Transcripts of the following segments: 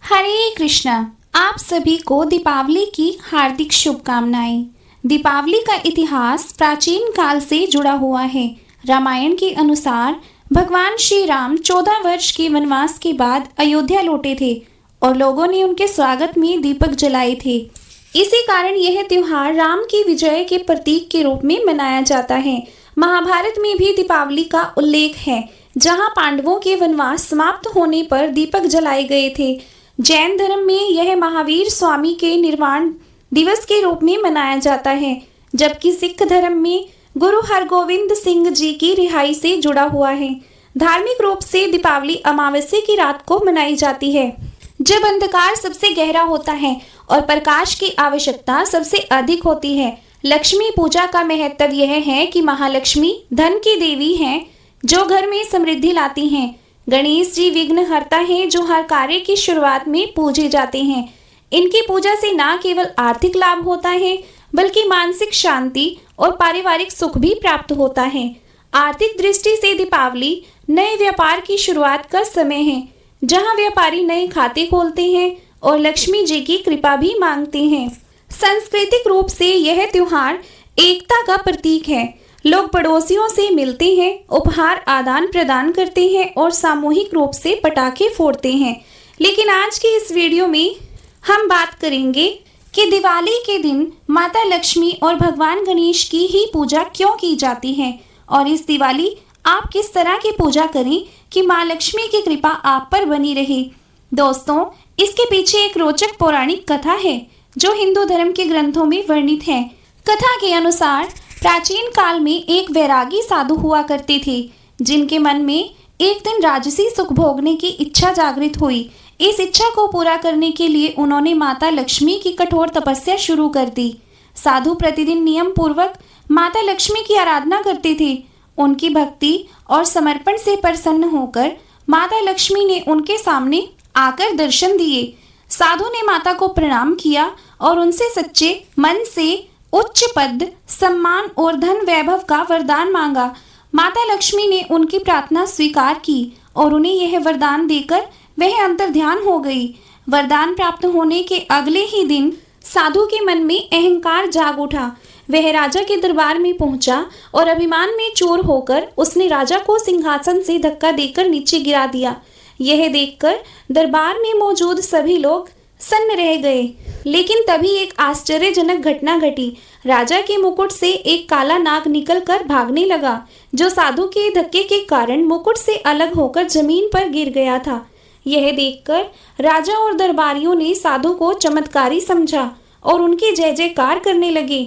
हरे कृष्णा। आप सभी को दीपावली की हार्दिक शुभकामनाएं। दीपावली का इतिहास प्राचीन काल से जुड़ा हुआ है। रामायण के अनुसार भगवान श्री राम 14 वर्ष के वनवास के बाद अयोध्या लौटे थे और लोगों ने उनके स्वागत में दीपक जलाए थे। इसी कारण यह त्योहार राम की विजय के प्रतीक के रूप में मनाया जाता है। महाभारत में भी दीपावली का उल्लेख है, जहां पांडवों के वनवास समाप्त होने पर दीपक जलाए गए थे। जैन धर्म में यह महावीर स्वामी के निर्वाण दिवस के रूप में मनाया जाता है, जबकि सिख धर्म में गुरु हरगोविंद सिंह जी की रिहाई से जुड़ा हुआ है। धार्मिक रूप से दीपावली अमावस्या की रात को मनाई जाती है, जब अंधकार सबसे गहरा होता है और प्रकाश की आवश्यकता सबसे अधिक होती है। लक्ष्मी पूजा का महत्व यह है कि महालक्ष्मी धन की देवी हैं, जो घर में समृद्धि लाती हैं। गणेश जी विघ्नहर्ता हैं, जो हर कार्य की शुरुआत में पूजे जाते हैं। इनकी पूजा से न केवल आर्थिक लाभ होता है, बल्कि मानसिक शांति और पारिवारिक सुख भी प्राप्त होता है। आर्थिक दृष्टि से दीपावली नए व्यापार की शुरुआत का समय है, जहां व्यापारी नए खाते खोलते हैं और लक्ष्मी जी की कृपा भी मांगते हैं। सांस्कृतिक रूप से यह त्योहार एकता का प्रतीक है। लोग पड़ोसियों से मिलते हैं, उपहार आदान प्रदान करते हैं और सामूहिक रूप से पटाखे फोड़ते हैं। लेकिन आज की इस वीडियो में हम बात करेंगे कि दिवाली के दिन माता लक्ष्मी और भगवान गणेश की ही पूजा क्यों की जाती है, और इस दिवाली आप किस तरह की पूजा करें कि माँ लक्ष्मी की कृपा आप पर बनी रहे। दोस्तों, इसके पीछे एक रोचक पौराणिक कथा है, जो हिंदू धर्म के ग्रंथों में वर्णित है। कथा के अनुसार प्राचीन काल में एक वैरागी साधु हुआ करते थे, जिनके मन में एक दिन राजसी सुख भोगने की इच्छा जागृत हुई। इस इच्छा को पूरा करने के लिए उन्होंने माता लक्ष्मी की कठोर तपस्या शुरू कर दी। साधु प्रतिदिन नियम पूर्वक माता लक्ष्मी की आराधना करते थे। उनकी भक्ति और समर्पण से प्रसन्न होकर माता लक्ष्मी ने उनके सामने आकर दर्शन दिए। साधु ने माता को प्रणाम किया और उनसे सच्चे मन से उच्च पद, सम्मान और धन वैभव का वरदान मांगा। माता लक्ष्मी ने उनकी प्रार्थना स्वीकार की और उन्हें यह वरदान देकर वह अंतर्ध्यान हो गई। वरदान प्राप्त होने के अगले ही दिन साधु के मन में अहंकार जाग उठा। वह राजा के दरबार में पहुंचा और अभिमान में चूर होकर उसने राजा को सिंहासन से धक्का देकर नीचे गिरा दिया। यह देखकर दरबार में मौजूद सभी लोग सन्न रह गए। लेकिन तभी एक आश्चर्यजनक घटना घटी। राजा के मुकुट से एक काला नाग निकलकर भागने लगा, जो साधु के धक्के के कारण मुकुट से अलग होकर जमीन पर गिर गया था। यह देखकर राजा और दरबारियों ने साधु को चमत्कारी समझा और उनकी जय जयकार करने लगे।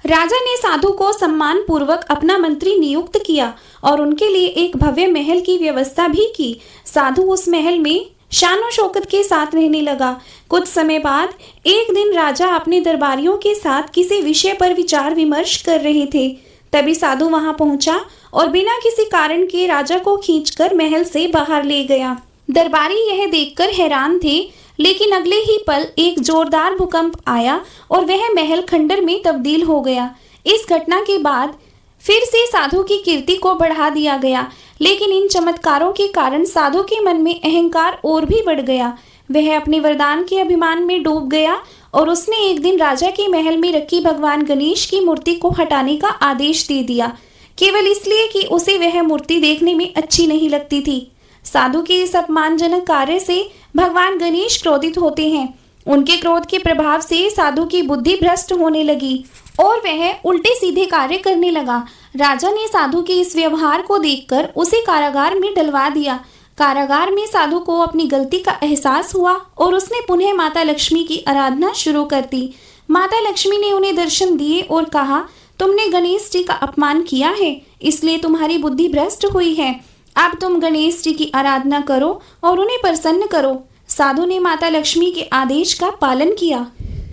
राजा ने साधु को सम्मान पूर्वक अपना मंत्री नियुक्त किया और उनके लिए एक भव्य महल की व्यवस्था भी की। साधु उस महल में शानो शौकत के साथ रहने लगा। कुछ समय बाद एक दिन राजा अपने दरबारियों के साथ किसी विषय पर विचार विमर्श कर रहे थे। तभी साधु वहां पहुंचा और बिना किसी कारण के राजा को खींचकर महल से बाहर ले गया। दरबारी यह देखकर हैरान थे, लेकिन अगले ही पल एक जोरदार भूकंप आया और वह महल खंडर में तब्दील हो गया। इस घटना के बाद फिर से साधु की कीर्ति को बढ़ा दिया गया, लेकिन इन चमत्कारों के कारण साधु के मन में अहंकार और भी बढ़ गया। वह अपने वरदान के अभिमान में डूब गया और उसने एक दिन राजा के महल में रखी भगवान गणेश की मूर्ति को हटाने का आदेश दे दिया, केवल इसलिए कि उसे वह मूर्ति देखने में अच्छी नहीं लगती थी। साधु के इस अपमानजनक कार्य से भगवान गणेश क्रोधित होते हैं। उनके क्रोध के प्रभाव से साधु की बुद्धि भ्रष्ट होने लगी और वह उल्टे सीधे कार्य करने लगा। राजा ने साधु के इस व्यवहार को देखकर उसे कारागार में डलवा दिया। कारागार में साधु को अपनी गलती का एहसास हुआ और उसने पुनः माता लक्ष्मी की आराधना शुरू कर दी। माता लक्ष्मी ने उन्हें दर्शन दिए और कहा, तुमने गणेश जी का अपमान किया है, इसलिए तुम्हारी बुद्धि भ्रष्ट हुई है। अब तुम गणेश जी की आराधना करो और उन्हें प्रसन्न करो। साधु ने माता लक्ष्मी के आदेश का पालन किया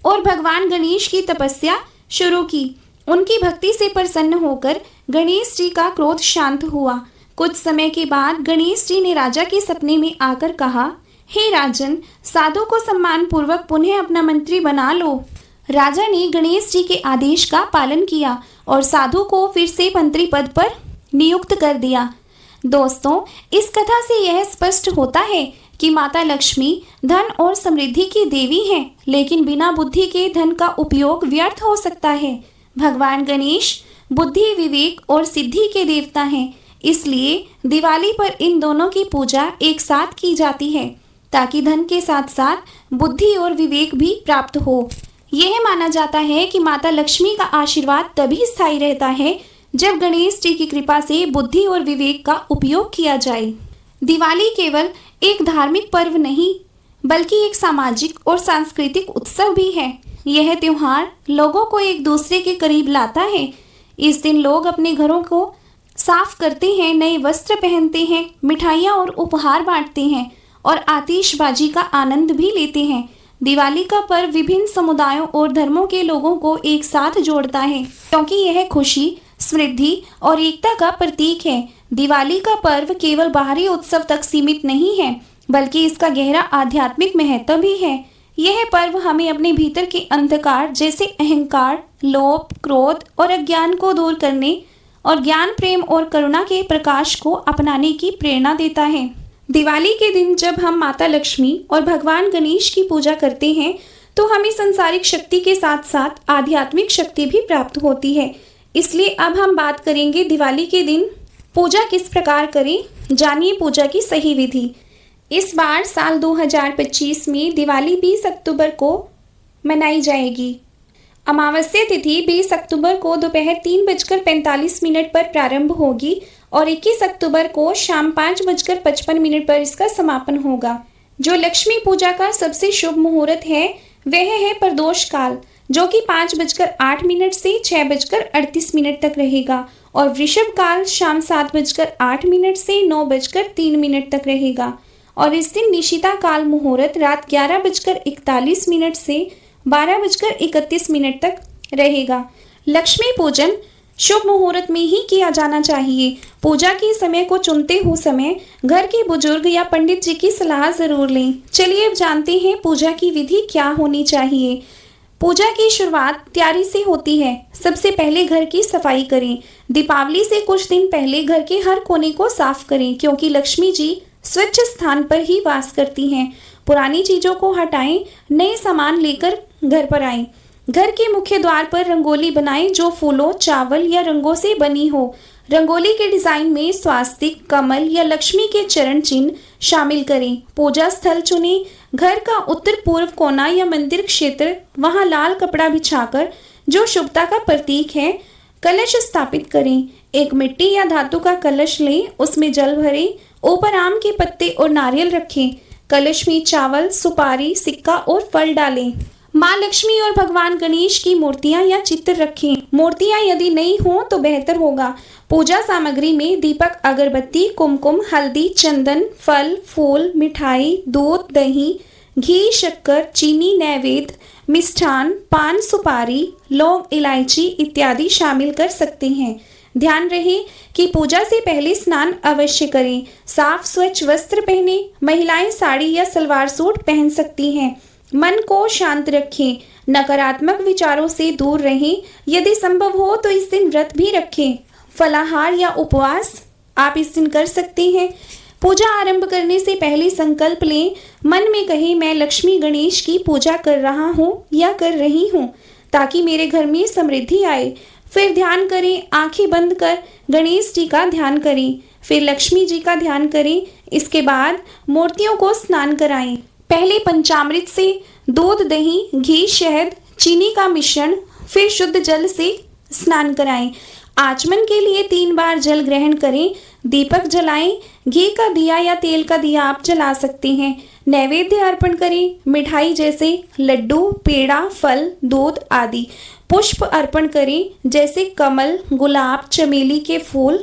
और भगवान गणेश की तपस्या शुरू की। उनकी भक्ति से प्रसन्न होकर गणेश जी का क्रोध शांत हुआ। कुछ समय के बाद गणेश जी ने राजा के सपने में आकर कहा, हे राजन, साधु को सम्मान पूर्वक पुनः अपना मंत्री बना लो। राजा ने गणेश जी के आदेश का पालन किया और साधु को फिर से मंत्री पद पर नियुक्त कर दिया। दोस्तों, इस कथा से यह स्पष्ट होता है कि माता लक्ष्मी धन और समृद्धि की देवी हैं, लेकिन बिना बुद्धि के धन का उपयोग व्यर्थ हो सकता है। भगवान गणेश बुद्धि, विवेक और सिद्धि के देवता हैं, इसलिए दिवाली पर इन दोनों की पूजा एक साथ की जाती है ताकि धन के साथ साथ बुद्धि और विवेक भी प्राप्त हो। यह माना जाता है कि माता लक्ष्मी का आशीर्वाद तभी स्थायी रहता है जब गणेश जी की कृपा से बुद्धि और विवेक का उपयोग किया जाए। दिवाली केवल एक धार्मिक पर्व नहीं, बल्कि एक सामाजिक और सांस्कृतिक उत्सव भी है। यह त्योहार लोगों को एक दूसरे के करीब लाता है। इस दिन लोग अपने घरों को साफ करते हैं, नए वस्त्र पहनते हैं, मिठाइयाँ और उपहार बांटते हैं और आतिशबाजी का आनंद भी लेते हैं। दिवाली का पर्व विभिन्न समुदायों और धर्मों के लोगों को एक साथ जोड़ता है, क्योंकि यह खुशी, समृद्धि और एकता का प्रतीक है। दिवाली का पर्व केवल बाहरी उत्सव तक सीमित नहीं है, बल्कि इसका गहरा आध्यात्मिक महत्व भी है। यह पर्व हमें अपने भीतर के अंधकार जैसे अहंकार, लोभ, क्रोध और अज्ञान को दूर करने और ज्ञान, प्रेम और करुणा के प्रकाश को अपनाने की प्रेरणा देता है। दिवाली के दिन जब हम माता लक्ष्मी और भगवान गणेश की पूजा करते हैं तो हमें सांसारिक शक्ति के साथ साथ आध्यात्मिक शक्ति भी प्राप्त होती है। इसलिए अब हम बात करेंगे दिवाली के दिन पूजा किस प्रकार करें। जानिए पूजा की सही विधि। इस बार साल 2025 में दिवाली 20 अक्टूबर को मनाई जाएगी। अमावस्या तिथि 20 अक्टूबर को दोपहर 3:45 पर प्रारंभ होगी और 21 अक्टूबर को शाम 5:55 पर इसका समापन होगा। जो लक्ष्मी पूजा का सबसे शुभ मुहूर्त है वह है प्रदोष काल, जो कि 5:08 से 6:38 तक रहेगा और वृषभ काल शाम 7:08 से 9:03 तक रहेगा और इस दिन निशिता काल मुहूर्त रात 11:41 से 12:31 तक रहेगा। लक्ष्मी पूजन शुभ मुहूर्त में ही किया जाना चाहिए। पूजा के समय को चुनते हुए समय घर के बुजुर्ग या पंडित जी की सलाह जरूर लें। चलिए अब जानते हैं पूजा की विधि क्या होनी चाहिए। पूजा की शुरुआत तैयारी से होती है। सबसे पहले घर की सफाई करें। दीपावली से कुछ दिन पहले घर के हर कोने को साफ करें, क्योंकि लक्ष्मी जी स्वच्छ स्थान पर ही वास करती हैं। पुरानी चीजों को हटाएं, नए सामान लेकर घर पर आएं। घर के मुख्य द्वार पर रंगोली बनाएं जो फूलों, चावल या रंगों से बनी हो। रंगोली के डिजाइन में स्वास्तिक, कमल या लक्ष्मी के चरण चिन्ह शामिल करें। पूजा स्थल चुनें। घर का उत्तर पूर्व कोना या मंदिर क्षेत्र, वहां लाल कपड़ा बिछाकर जो शुभता का प्रतीक है, कलश स्थापित करें। एक मिट्टी या धातु का कलश लें, उसमें जल भरें, ऊपर आम के पत्ते और नारियल रखें। कलश में चावल, सुपारी, सिक्का और फल डालें। माँ लक्ष्मी और भगवान गणेश की मूर्तियां या चित्र रखें। मूर्तियां यदि नहीं हो तो बेहतर होगा। पूजा सामग्री में दीपक, अगरबत्ती, कुमकुम, हल्दी, चंदन, फल, फूल, मिठाई, दूध, दही, घी, शक्कर, चीनी, नैवेद्य, मिष्ठान, पान, सुपारी, लौंग, इलायची इत्यादि शामिल कर सकते हैं। ध्यान रहे कि पूजा से पहले स्नान अवश्य करें। साफ स्वच्छ वस्त्र पहने। महिलाएं साड़ी या सलवार सूट पहन सकती हैं। मन को शांत रखें। नकारात्मक विचारों से दूर रहें। यदि संभव हो तो इस दिन व्रत भी रखें। फलाहार या उपवास आप इस दिन कर सकते हैं। पूजा आरंभ करने से पहले संकल्प लें। मन में कहें, मैं लक्ष्मी गणेश की पूजा कर रहा हूँ या कर रही हूँ ताकि मेरे घर में समृद्धि आए। फिर ध्यान करें। आंखें बंद कर गणेश जी का ध्यान करें, फिर लक्ष्मी जी का ध्यान करें। इसके बाद मूर्तियों को स्नान कराएं। पहले पंचामृत से दूध, दही, घी, शहद, चीनी का मिश्रण, फिर शुद्ध जल से स्नान कराएं। आचमन के लिए 3 बार जल ग्रहण करें। दीपक जलाएं। घी का दिया या तेल का दिया आप जला सकते हैं। नैवेद्य अर्पण करें। मिठाई जैसे लड्डू, पेड़ा, फल, दूध आदि। पुष्प अर्पण करें जैसे कमल, गुलाब, चमेली के फूल।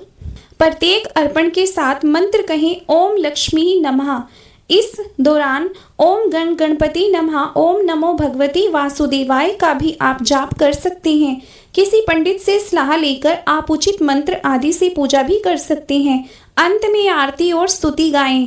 प्रत्येक अर्पण के साथ मंत्र कहें, ओम लक्ष्मी नमः। इस दौरान ओम गण गणपति नमः, ओम नमो भगवती वासुदेवाय का भी आप जाप कर सकते हैं। किसी पंडित से सलाह लेकर आप उचित मंत्र आदि से पूजा भी कर सकते हैं। अंत में आरती और स्तुति गाएं।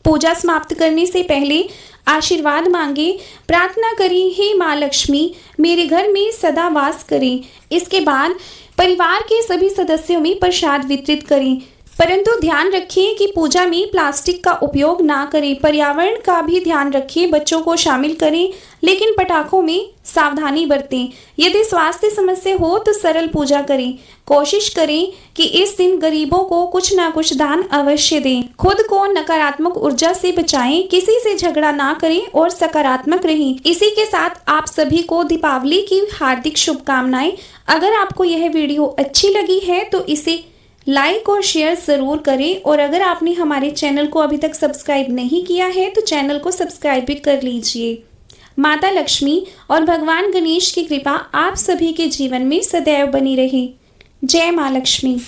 पूजा समाप्त करने से पहले आशीर्वाद मांगे। प्रार्थना करें, हे माँ लक्ष्मी मेरे घर में सदा वास करें। इसके बाद परिवार के सभी सदस्यों में प्रसाद वितरित करें। परंतु ध्यान रखें कि पूजा में प्लास्टिक का उपयोग ना करें। पर्यावरण का भी ध्यान रखें, बच्चों को शामिल करें, लेकिन पटाखों में सावधानी बरतें। यदि स्वास्थ्य समस्या हो तो सरल पूजा करें। कोशिश करें कि इस दिन गरीबों को कुछ ना कुछ दान अवश्य दें। खुद को नकारात्मक ऊर्जा से बचाएं, किसी से झगड़ा ना करें और सकारात्मक रहें। इसी के साथ आप सभी को दीपावली की हार्दिक शुभकामनाएं। अगर आपको यह वीडियो अच्छी लगी है तो इसे लाइक और शेयर ज़रूर करें, और अगर आपने हमारे चैनल को अभी तक सब्सक्राइब नहीं किया है तो चैनल को सब्सक्राइब भी कर लीजिए। माता लक्ष्मी और भगवान गणेश की कृपा आप सभी के जीवन में सदैव बनी रहे। जय माँ लक्ष्मी।